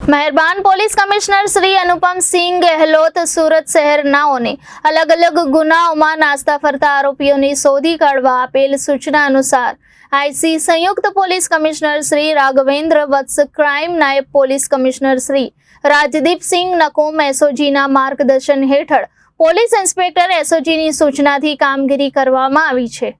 મહેરબાન police commissioner Shri અનુપમ સિંહ ગેહલોત સુરત શહેરનાઓને અલગ અલગ ગુનાઓમાં નાસ્તા ફરતા આરોપીઓને શોધી કાઢવા આપેલ સૂચના અનુસાર આઈસી સંયુક્ત પોલીસ કમિશનર શ્રી રાઘવેન્દ્ર વત્સ, ક્રાઇમ નાયબ પોલીસ કમિશનર શ્રી રાજદીપસિંહ નકુમ એસઓજીના માર્ગદર્શન હેઠળ પોલીસ ઇન્સ્પેક્ટર એસઓજીની સૂચનાથી કામગીરી કરવામાં આવી છે।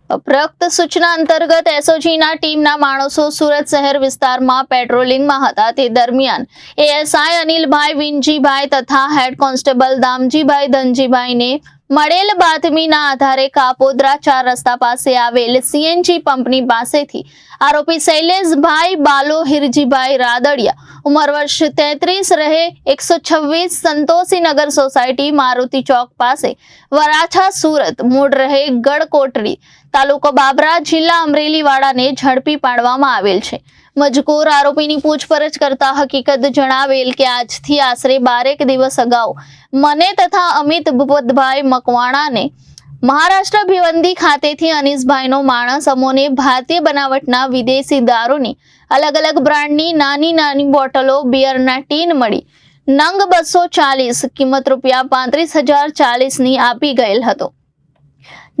ઉપરોક્ત સૂચના અંતર્ગત એસઓજીના ટીમના માણસો સુરત શહેર વિસ્તારમાં પેટ્રોલિંગમાં હતા। તે દરમિયાન એએસઆઈ અનિલભાઈ વિનજીભાઈ તથા હેડ કોન્સ્ટેબલ દામજીભાઈ ધનજીભાઈને મળેલ બાતમીના આધારે કાપોદ્રા 4 રસ્તા પાસે આવેલ સીએનજી પંપની પાસેથી આરોપી શૈલેષભાઈ બાલો હિરજીભાઈ રાદડિયા ઉંમર વર્ષ 33 રહે 126 સંતોષીનગર સોસાયટી મારુતિ ચોક પાસે વરાછા સુરત, મૂળ રહે ગડકોટરી, તાલુકો બાબરા, જિલ્લા અમરેલી વાળાને ઝડપી પાડવામાં આવેલ છે। મજકૂર આરોપીની પૂછપરછ કરતા હકીકત જણાવેલ કે આજથી આશરે 12 દિવસ અગાઉ મને તથા અમિત ભૂપતભાઈ મકવાણાને મહારાષ્ટ્ર ભિવંડી ખાતેથી અનીસભાઈનો માણસ અમોને ભારતીય બનાવટના વિદેશી દારૂની અલગ અલગ બ્રાન્ડની નાની બોટલો બિયરના ટીન મળી નંગ 240 કિંમત ₹35,040ની આપી ગયેલ હતો।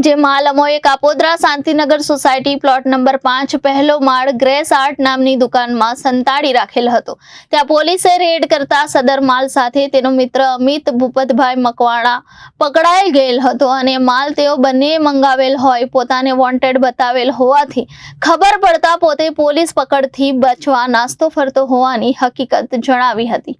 જે માલ અમોએ Kapodra Shantinagar society plot number 5 પહેલો માળ ગ્રેસ આર્ટ નામની દુકાનમાં સંતાડી રાખેલ હતો। ત્યાં પોલીસે રેડ કરતા સદર માલ સાથે તેનો મિત્ર અમિત ભૂપતભાઈ મકવાણા પકડાઈ ગયેલ હતો અને માલ તેઓ બંને મંગાવેલ હોય પોતાને વોન્ટેડ બતાવેલ હોવાથી ખબર પડતા પોતે પોલીસ પકડથી બચવા નાસ્તો ફરતો હોવાની હકીકત જણાવી હતી।